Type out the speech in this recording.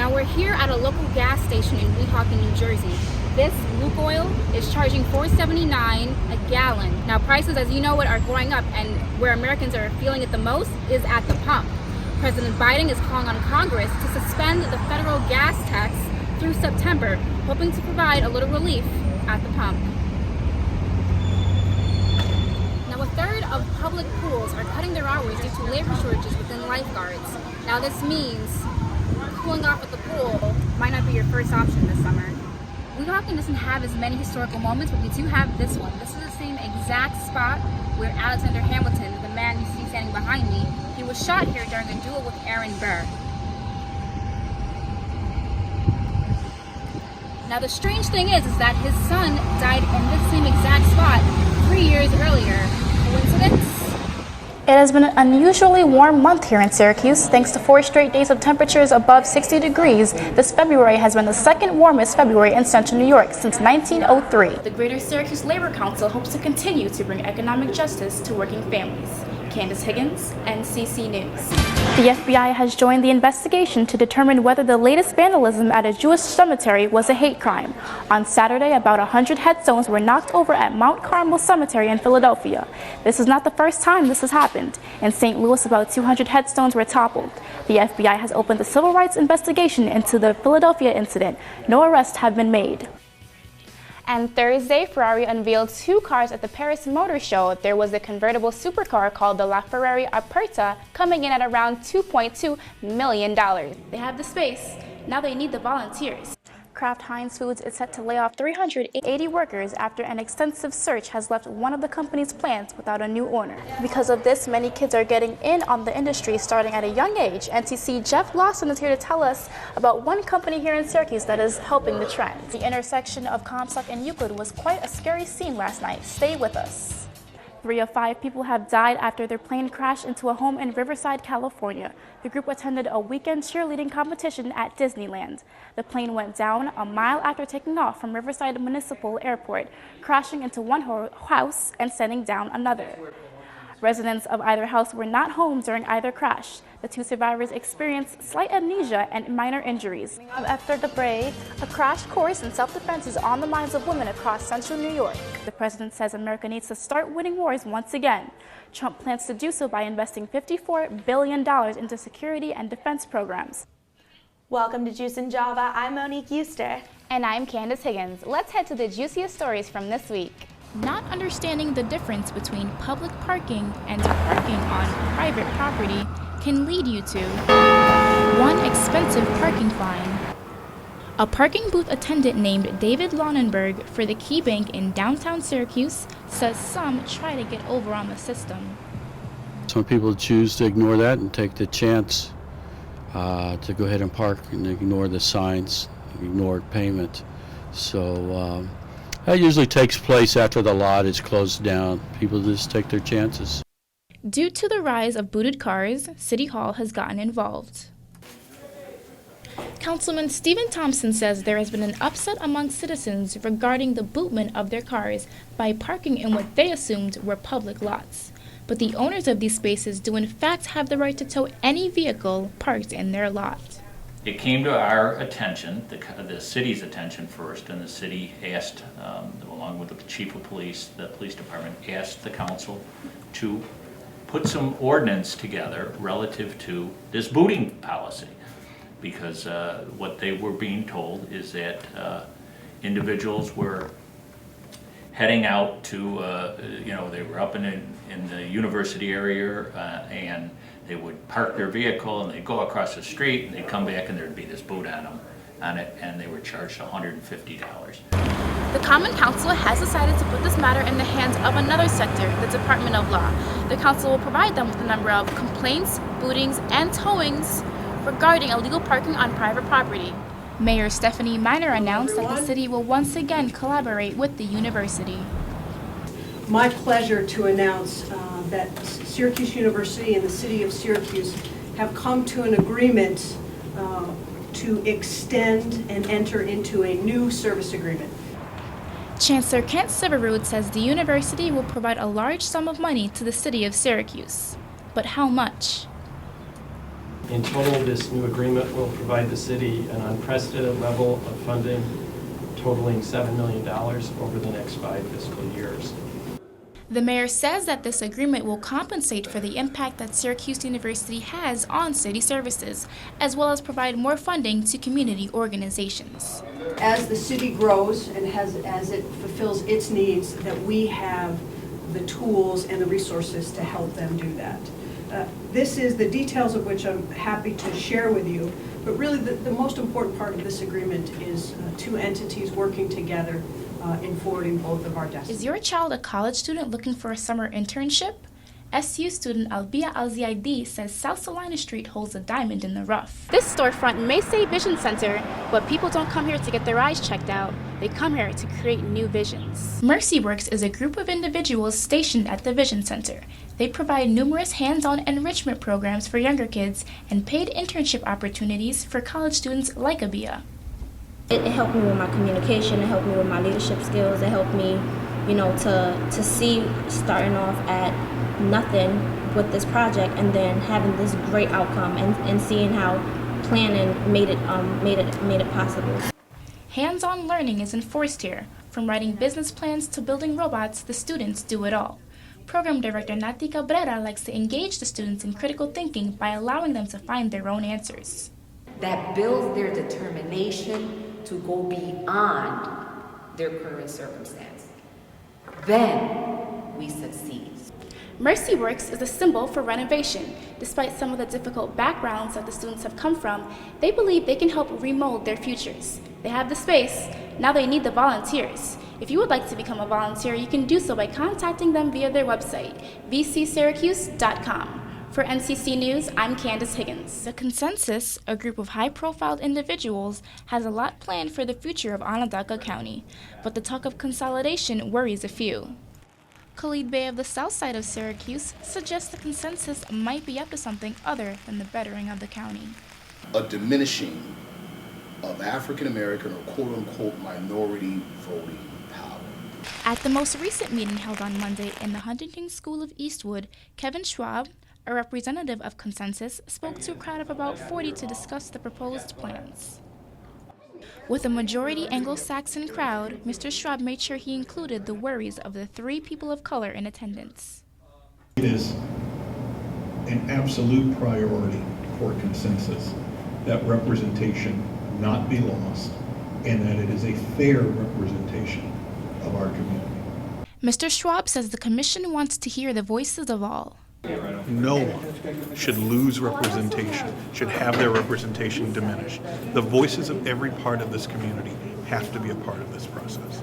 Now we're here at a local gas station in Weehawken, New Jersey. This Lukoil is charging $4.79 a gallon. Now prices, as you know, are going up, and where Americans are feeling it the most is at the pump. President Biden is calling on Congress to suspend the federal gas tax through September, hoping to provide a little relief at the pump. Now a third of public pools are cutting their hours due to labor shortages within lifeguards. Now this means cooling off at the pool might not be your first option this summer. Weehawken doesn't have as many historical moments, but we do have this one. This is the same exact spot where Alexander Hamilton, the man you see standing behind me, he was shot here during a duel with Aaron Burr. Now the strange thing is that his son died in this same exact spot 3 years earlier. Coincidence? It has been an unusually warm month here in Syracuse. Thanks to 4 straight days of temperatures above 60 degrees, this February has been the second warmest February in Central New York since 1903. The Greater Syracuse Labor Council hopes to continue to bring economic justice to working families. Candace, Higgins, NCC News. The FBI has joined the investigation to determine whether the latest vandalism at a Jewish cemetery was a hate crime. On Saturday, about 100 headstones were knocked over at Mount Carmel Cemetery in Philadelphia. This is not the first time this has happened. In St. Louis, about 200 headstones were toppled. The FBI has opened a civil rights investigation into the Philadelphia incident. No arrests have been made. And Thursday, Ferrari unveiled 2 cars at the Paris Motor Show. There was a convertible supercar called the LaFerrari Aperta coming in at around $2.2 million. They have the space. Now they need the volunteers. Kraft Heinz Foods is set to lay off 380 workers after an extensive search has left one of the company's plants without a new owner. Because of this, many kids are getting in on the industry starting at a young age. NCC Jeff Lawson is here to tell us about one company here in Syracuse that is helping the trend. The intersection of Comstock and Euclid was quite a scary scene last night. Stay with us. 3 of 5 people have died after their plane crashed into a home in Riverside, California. The group attended a weekend cheerleading competition at Disneyland. The plane went down a mile after taking off from Riverside Municipal Airport, crashing into one house and sending down another. Residents of either house were not home during either crash. The 2 survivors experienced slight amnesia and minor injuries. After the break, a crash course in self-defense is on the minds of women across central New York. The president says America needs to start winning wars once again. Trump plans to do so by investing $54 billion into security and defense programs. Welcome to Juice and Java. I'm Monique Euster. And I'm Candace Higgins. Let's head to the juiciest stories from this week. Not understanding the difference between public parking and parking on private property can lead you to one expensive parking fine. A parking booth attendant named David Launenberg for the Key Bank in downtown Syracuse says some try to get over on the system. Some people choose to ignore that and take the chance to go ahead and park and ignore the signs, ignore payment. So that usually takes place after the lot is closed down. People just take their chances. Due to the rise of booted cars, City Hall has gotten involved. Councilman Stephen Thompson says there has been an upset among citizens regarding the bootment of their cars by parking in what they assumed were public lots. But the owners of these spaces do in fact have the right to tow any vehicle parked in their lot. It came to our attention, the city's attention first, and the city asked, along with the chief of police, the police department, asked the council to put some ordinance together relative to this booting policy. Because what they were being told is that individuals were heading out to, they were up in the university area and they would park their vehicle and they'd go across the street and they'd come back and there'd be this boot on it, and they were charged $150. The Common Council has decided to put this matter in the hands of another sector, the Department of Law. The council will provide them with a number of complaints, bootings, and towings regarding illegal parking on private property. Mayor Stephanie Miner announced that the city will once again collaborate with the university. My pleasure to announce that Syracuse University and the city of Syracuse have come to an agreement to extend and enter into a new service agreement. Chancellor Kent Syverud says the university will provide a large sum of money to the city of Syracuse. But how much? In total, this new agreement will provide the city an unprecedented level of funding totaling $7 million over the next 5 fiscal years. The mayor says that this agreement will compensate for the impact that Syracuse University has on city services, as well as provide more funding to community organizations. As the city grows and as it fulfills its needs, that we have the tools and the resources to help them do that. This is the details of which I'm happy to share with you, but really the most important part of this agreement is two entities working together in forwarding both of our destinies. Is your child a college student looking for a summer internship? SU student Albia Alziaidi says South Salina Street holds a diamond in the rough. This storefront may say Vision Center, but people don't come here to get their eyes checked out. They come here to create new visions. MercyWorks is a group of individuals stationed at the Vision Center. They provide numerous hands-on enrichment programs for younger kids and paid internship opportunities for college students like Abia. It helped me with my communication, it helped me with my leadership skills, it helped me, to see starting off at nothing with this project and then having this great outcome and seeing how planning made it possible. Hands-on learning is enforced here. From writing business plans to building robots, the students do it all. Program Director Nati Cabrera likes to engage the students in critical thinking by allowing them to find their own answers. That builds their determination to go beyond their current circumstance. Then we succeed. MercyWorks is a symbol for renovation. Despite some of the difficult backgrounds that the students have come from, they believe they can help remold their futures. They have the space, now they need the volunteers. If you would like to become a volunteer, you can do so by contacting them via their website, vcsyracuse.com. For NCC News, I'm Candace Higgins. The Consensus, a group of high-profile individuals, has a lot planned for the future of Onondaga County, but the talk of consolidation worries a few. Khalid Bey of the south side of Syracuse suggests the Consensus might be up to something other than the bettering of the county. A diminishing of African American or quote-unquote minority voting power. At the most recent meeting held on Monday in the Huntington School of Eastwood, Kevin Schwab, a representative of Consensus, spoke to a crowd of about 40 to discuss the proposed plans. With a majority Anglo-Saxon crowd, Mr. Schwab made sure he included the worries of the 3 people of color in attendance. It is an absolute priority for Consensus that representation not be lost and that it is a fair representation of our community. Mr. Schwab says the commission wants to hear the voices of all. No one should lose representation, should have their representation diminished. The voices of every part of this community have to be a part of this process.